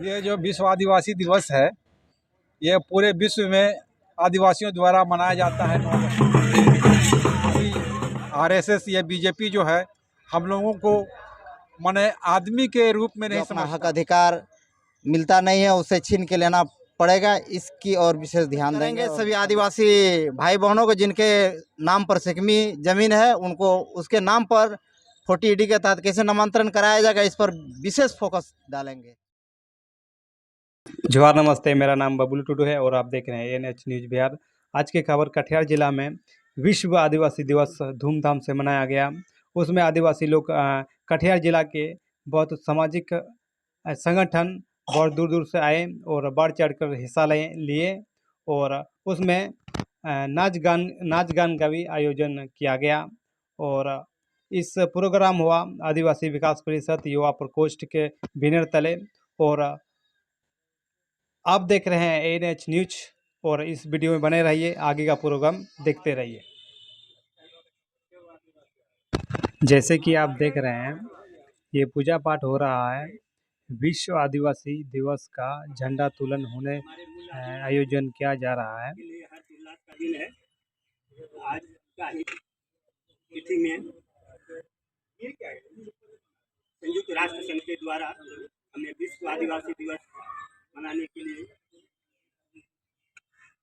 ये जो विश्व आदिवासी दिवस है, ये पूरे विश्व में आदिवासियों द्वारा मनाया जाता है। अभी आरएसएस या बीजेपी जो है, हम लोगों को माने आदमी के रूप में नहीं अपना हक समझता। अधिकार मिलता नहीं है, उसे छीन के लेना पड़ेगा। इसकी और विशेष ध्यान देंगे। सभी आदिवासी भाई बहनों को जिनके नाम पर सिकमी जमीन है, उनको उसके नाम पर 40D के तहत कैसे नामांतरण कराया जाएगा, इस पर विशेष फोकस डालेंगे। जोहार, नमस्ते। मेरा नाम बबलू टुडू है और आप देख रहे हैं एनएच न्यूज़ बिहार। आज की खबर कटिहार जिला में विश्व आदिवासी दिवस धूमधाम से मनाया गया। उसमें आदिवासी लोग कटिहार जिला के बहुत सामाजिक संगठन बहुत दूर दूर से आए और बढ़ चढ़कर हिस्सा लिए और उसमें नाच गान का भी आयोजन किया गया। और इस प्रोग्राम हुआ आदिवासी विकास परिषद युवा प्रकोष्ठ के बैनर तले। और आप देख रहे हैं एनएच न्यूज और इस वीडियो में बने रहिए, आगे का प्रोग्राम देखते रहिए। जैसे कि आप देख रहे हैं, ये पूजा पाठ हो रहा है। विश्व आदिवासी दिवस का झंडा तोलन होने आयोजन किया जा रहा है। आज का ही तिथि में संयुक्त राष्ट्र संघ के द्वारा हमें विश्व आदिवासी दिवस मनाने के लिए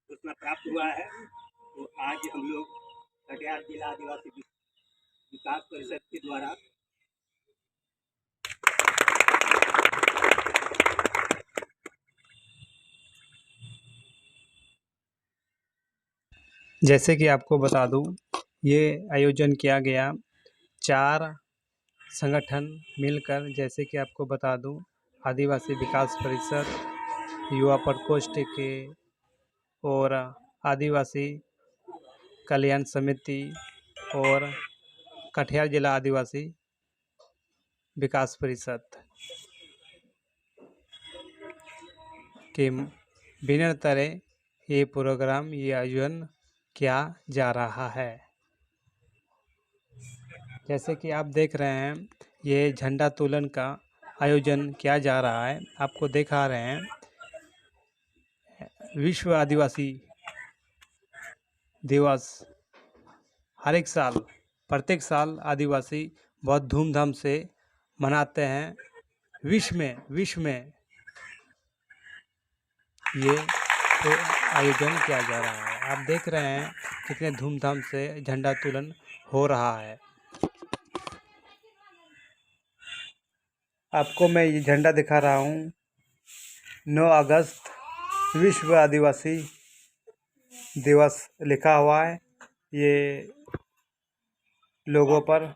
सूचना प्राप्त हुआ है। तो आज हम लोग कटिहार जिला आदिवासी विकास परिषद के द्वारा जैसे कि आपको बता दूं, ये आयोजन किया गया 4 संगठन मिलकर। जैसे कि आपको बता दूं, आदिवासी विकास परिषद, युवा प्रकोष्ठ के और आदिवासी कल्याण समिति और कटिहार जिला आदिवासी विकास परिषद के बैनर तले ये प्रोग्राम, ये आयोजन किया जा रहा है। जैसे कि आप देख रहे हैं, ये झंडा तोलन का आयोजन किया जा रहा है। आपको दिखा रहे हैं, विश्व आदिवासी दिवस हर एक साल, प्रत्येक साल आदिवासी बहुत धूमधाम से मनाते हैं। विश्व में ये तो आयोजन किया जा रहा है। आप देख रहे हैं कितने धूमधाम से झंडा तोलन हो रहा है। आपको मैं ये झंडा दिखा रहा हूँ। 9 अगस्त विश्व आदिवासी दिवस लिखा हुआ है ये लोगों पर।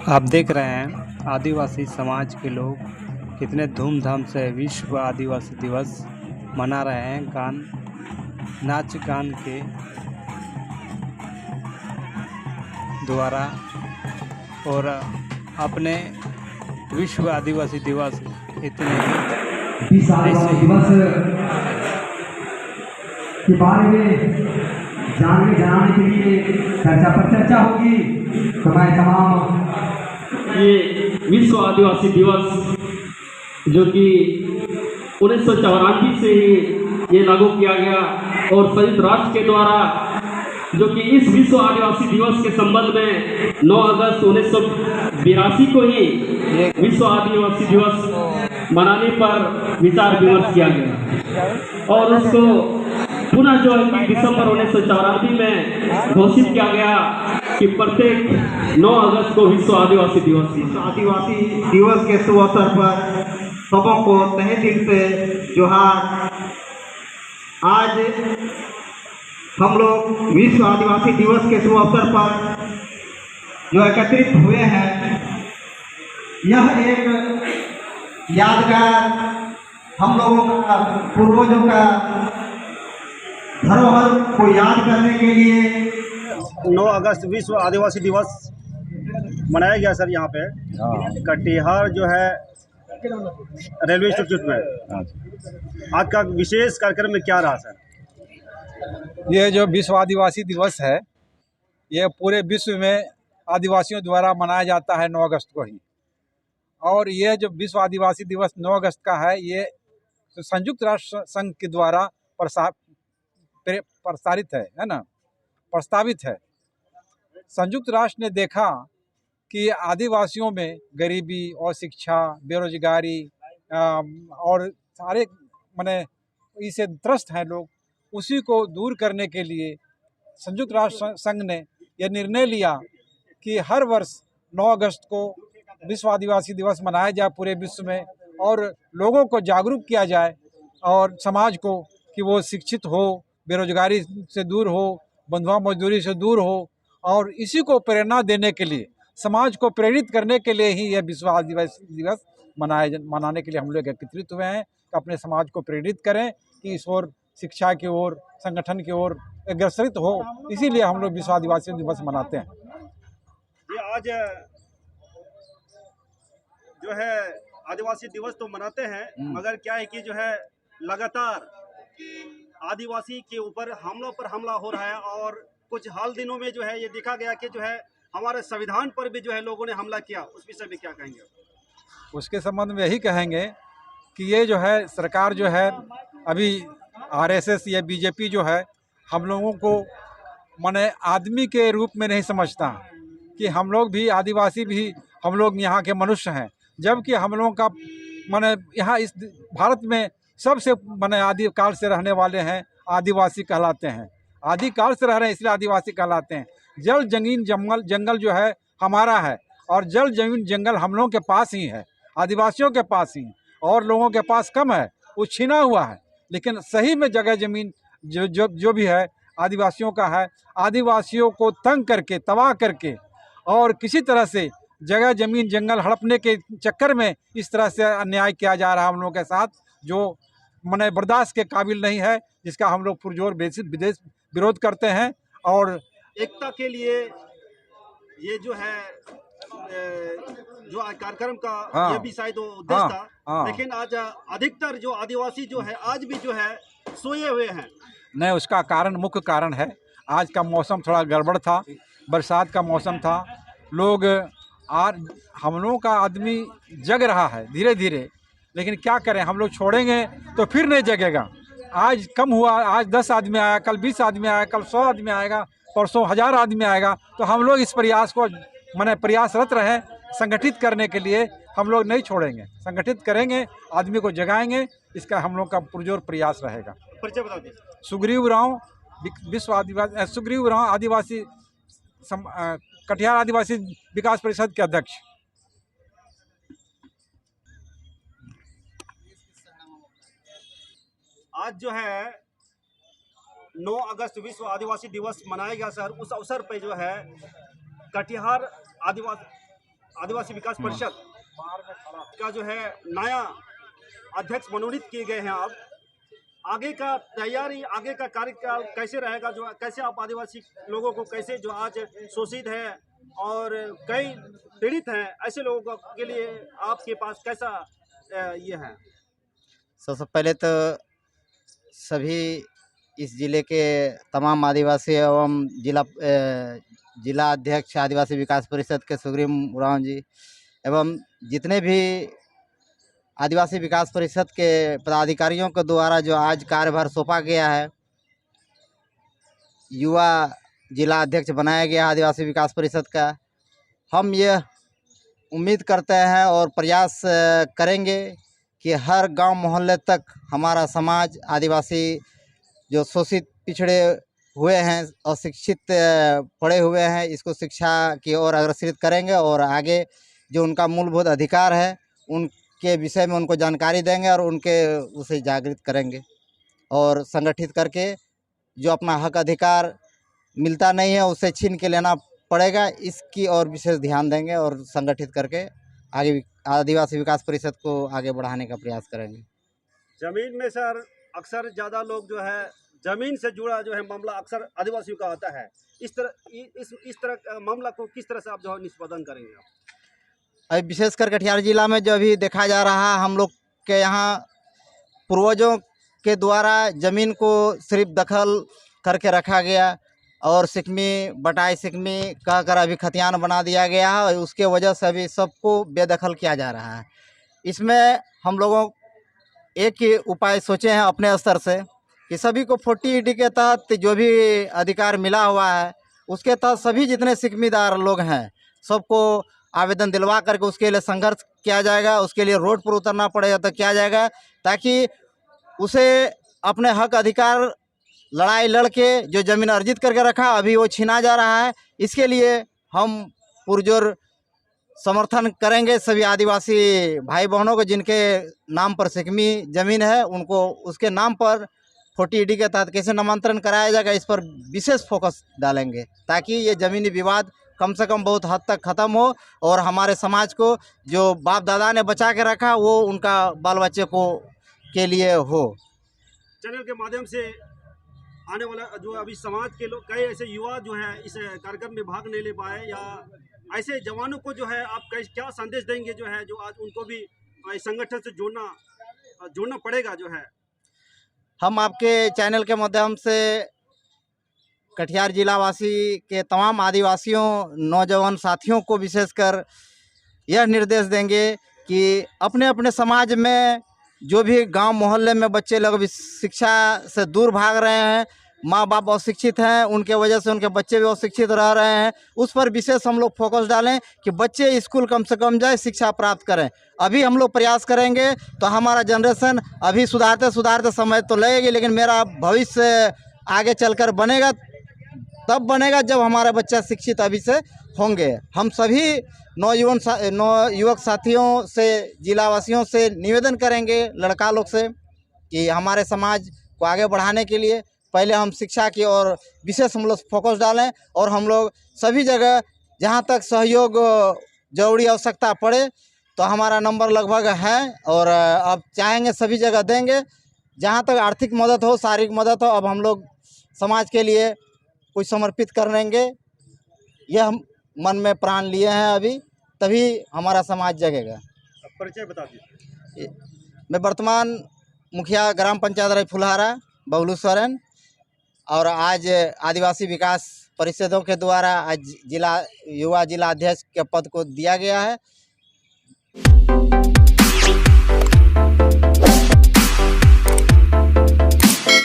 आप देख रहे हैं आदिवासी समाज के लोग कितने धूमधाम से विश्व आदिवासी दिवस मना रहे हैं, नाच गान के द्वारा। और अपने विश्व आदिवासी दिवस इतने आदिवासी दिवस के बारे में जानने के लिए चर्चा होगी। तो मैं तमाम ये विश्व आदिवासी दिवस जो कि 1984 से ही ये लागू किया गया और संयुक्त राष्ट्र के द्वारा, जो कि इस विश्व आदिवासी दिवस के संबंध में 9 अगस्त 1982 को ही विश्व आदिवासी दिवस मनाने पर विचार विमर्श किया गया और उसको पुनः जो है कि दिसंबर 1984 में घोषित किया गया कि प्रत्येक 9 अगस्त को विश्व आदिवासी दिवस के शुभ अवसर पर सबों को तहे दिल से जोहार। आज हम लोग विश्व आदिवासी दिवस के शुभ अवसर पर जो एकत्रित हुए हैं, यह एक यादगार हम लोगों का, पूर्वजों का धरोहर को याद करने के लिए 9 अगस्त विश्व आदिवासी दिवस मनाया गया सर। यहाँ पे कटिहार जो है रेलवे इंस्टीट्यूट में। आज का विशेष कार्यक्रम में क्या रहा सर? ये जो विश्व आदिवासी दिवस है, ये पूरे विश्व में आदिवासियों द्वारा मनाया जाता है 9 अगस्त को ही। और ये जो विश्व आदिवासी दिवस 9 अगस्त का है, ये संयुक्त राष्ट्र संघ के द्वारा प्रसारित है ना, प्रस्तावित है। संयुक्त राष्ट्र ने देखा कि आदिवासियों में गरीबी और शिक्षा, बेरोजगारी और सारे माने इससे त्रस्त हैं लोग, उसी को दूर करने के लिए संयुक्त राष्ट्र संघ ने यह निर्णय लिया कि हर वर्ष 9 अगस्त को विश्व आदिवासी दिवस मनाया जाए पूरे विश्व में, और लोगों को जागरूक किया जाए और समाज को कि वो शिक्षित हो, बेरोजगारी से दूर हो, बंधुआ मजदूरी से दूर हो। और इसी को प्रेरणा देने के लिए, समाज को प्रेरित करने के लिए ही यह विश्व आदिवासी दिवस मनाने के लिए हम लोग एकत्रित हुए हैं कि अपने समाज को प्रेरित करें कि इस ओर शिक्षा की ओर, संगठन की ओर अग्रसरित हो। इसीलिए हम लोग विश्व आदिवासी दिवस मनाते हैं। ये आज जो है आदिवासी दिवस तो मनाते हैं, मगर क्या है कि जो है लगातार आदिवासी के ऊपर हमला हो रहा है। और कुछ हाल दिनों में जो है ये देखा गया कि जो है हमारे संविधान पर भी जो है लोगों ने हमला किया। उस विषय में क्या कहेंगे? उसके संबंध में यही कहेंगे कि ये जो है सरकार जो है अभी आरएसएस या बीजेपी जो है हम लोगों को माने आदमी के रूप में नहीं समझता कि हम लोग भी आदिवासी भी हम लोग यहाँ के मनुष्य हैं, जबकि हम लोगों का माने यहाँ इस भारत में सबसे माने आदिकाल से रहने वाले हैं, आदिवासी कहलाते हैं। आदिकाल से रह रहे हैं इसलिए आदिवासी कहलाते हैं। जल जमीन जंगल जो है हमारा है, और जल जमीन जंगल हम लोगों के पास ही है, आदिवासियों के पास ही, और लोगों के पास कम है, वो छीना हुआ है। लेकिन सही में जगह जमीन जो भी है आदिवासियों का है। आदिवासियों को तंग करके, तबाह करके और किसी तरह से जगह जमीन जंगल हड़पने के चक्कर में इस तरह से अन्याय किया जा रहा है हम लोगों के साथ, जो मने बर्दाश्त के काबिल नहीं है, जिसका हम लोग पुरजोर विदेश विरोध करते हैं। और एकता के लिए ये जो है जो कार्यक्रम का हाँ, ये भी शायद उद्देश्य था। हाँ। लेकिन आज अधिकतर जो आदिवासी जो है आज भी जो है सोए हुए हैं। नहीं, उसका कारण, मुख्य कारण है आज का मौसम थोड़ा गड़बड़ था, बरसात का मौसम था। लोग हम लोगों का आदमी जग रहा है धीरे धीरे, लेकिन क्या करें, हम लोग छोड़ेंगे तो फिर नहीं जगेगा। आज कम हुआ, आज 10 आदमी आया, कल 20 आदमी आया, कल 100 आदमी आएगा, परसों 1000 आदमी आएगा। तो हम लोग इस प्रयास को माने प्रयासरत रहें संगठित करने के लिए। हम लोग नहीं छोड़ेंगे, संगठित करेंगे, आदमी को जगाएंगे, इसका हम लोग का पुरजोर प्रयास रहेगा। परिचय बता दीजिए। सुग्रीव राव, सुग्रीव राव आदिवासी कटिहार आदिवासी विकास परिषद के अध्यक्ष। आज जो है 9 अगस्त विश्व आदिवासी दिवस मनाया गया सर। उस अवसर पे जो है कटिहार आदिवासी विकास परिषद का जो है नया अध्यक्ष मनोनीत किए गए हैं। अब आगे का तैयारी, आगे का कार्यकाल कैसे रहेगा, जो कैसे आप आदिवासी लोगों को कैसे जो आज शोषित है और कई पीड़ित हैं, ऐसे लोगों के लिए आपके पास कैसा ये है? सबसे पहले तो सभी इस ज़िले के तमाम आदिवासी एवं जिला अध्यक्ष आदिवासी विकास परिषद के सुग्रीव राव जी एवं जितने भी आदिवासी विकास परिषद के पदाधिकारियों के द्वारा जो आज कार्यभार सौंपा गया है, युवा जिला अध्यक्ष बनाया गया आदिवासी विकास परिषद का, हम यह उम्मीद करते हैं और प्रयास करेंगे कि हर गांव मोहल्ले तक हमारा समाज आदिवासी जो शोषित पिछड़े हुए हैं और शिक्षित पढ़े हुए हैं, इसको शिक्षा की ओर अग्रसरित करेंगे और आगे जो उनका मूलभूत अधिकार है उनके विषय में उनको जानकारी देंगे और उनके उसे जागृत करेंगे और संगठित करके जो अपना हक अधिकार मिलता नहीं है उसे छीन के लेना पड़ेगा, इसकी ओर विशेष ध्यान देंगे और संगठित करके आगे आदिवासी विकास परिषद को आगे बढ़ाने का प्रयास करेंगे। जमीन में सर अक्सर ज़्यादा लोग जो है जमीन से जुड़ा जो है मामला अक्सर आदिवासियों का आता है। इस तरह मामला को किस तरह से आप जो है निष्पादन करेंगे? अभी विशेषकर कटिहार जिला में जो अभी देखा जा रहा है, हम लोग के यहाँ पूर्वजों के द्वारा ज़मीन को सिर्फ दखल करके रखा गया और सिकमी बटाई सिकमी कहकर अभी खतियान बना दिया गया है और उसके वजह से अभी सबको बेदखल किया जा रहा है। इसमें हम लोगों एक ही उपाय सोचे हैं अपने स्तर से कि सभी को 40E के तहत जो भी अधिकार मिला हुआ है उसके तहत सभी जितने सिकमीदार लोग हैं सबको आवेदन दिलवा करके उसके लिए संघर्ष किया जाएगा, उसके लिए रोड पर उतरना पड़ेगा तो किया जाएगा, ताकि उसे अपने हक अधिकार लड़ाई लड़के जो ज़मीन अर्जित करके रखा अभी वो छीना जा रहा है। इसके लिए हम पुरजोर समर्थन करेंगे सभी आदिवासी भाई बहनों को जिनके नाम पर सिकमी ज़मीन है, उनको उसके नाम पर 40E के तहत कैसे नामांतरण कराया जाएगा इस पर विशेष फोकस डालेंगे, ताकि ये ज़मीनी विवाद कम से कम बहुत हद तक ख़त्म हो और हमारे समाज को जो बाप दादा ने बचा के रखा वो उनका बाल बच्चे को के लिए हो। चैनल के माध्यम से आने वाला जो अभी समाज के लोग कई ऐसे युवा जो है इस कार्यक्रम में भाग नहीं ले पाए, या ऐसे जवानों को जो है आप क्या संदेश देंगे जो है जो आज उनको भी इस संगठन से जोड़ना पड़ेगा। जो है हम आपके चैनल के माध्यम से कटिहार जिलावासी के तमाम आदिवासियों नौजवान साथियों को विशेषकर यह निर्देश देंगे कि अपने अपने समाज में जो भी गांव मोहल्ले में बच्चे लोग शिक्षा से दूर भाग रहे हैं, माँ बाप अशिक्षित हैं, उनके वजह से उनके बच्चे भी अशिक्षित रह रहे हैं, उस पर विशेष हम लोग फोकस डालें कि बच्चे स्कूल कम से कम जाए, शिक्षा प्राप्त करें। अभी हम लोग प्रयास करेंगे तो हमारा जनरेशन अभी सुधारते सुधारते समय तो लगेगी, लेकिन मेरा भविष्य आगे चलकर बनेगा तब बनेगा जब हमारे बच्चे शिक्षित अभी से होंगे। हम सभी युवक साथियों से, जिलावासियों से निवेदन करेंगे, लड़का लोग से, कि हमारे समाज को आगे बढ़ाने के लिए पहले हम शिक्षा की ओर विशेष हम लोग फोकस डालें और हम लोग सभी जगह जहां तक सहयोग जरूरी आवश्यकता पड़े तो हमारा नंबर लगभग है और अब चाहेंगे सभी जगह देंगे। जहां तक आर्थिक मदद हो, शारीरिक मदद हो, अब हम लोग समाज के लिए कुछ समर्पित करेंगे, यह हम मन में प्राण लिए हैं अभी, तभी हमारा समाज जगेगा। परिचय बता दीजिए। मैं वर्तमान मुखिया ग्राम पंचायत राय फुलहारा बबलू सोरेन, और आज आदिवासी विकास परिषदों के द्वारा आज युवा जिला अध्यक्ष के पद को दिया गया है।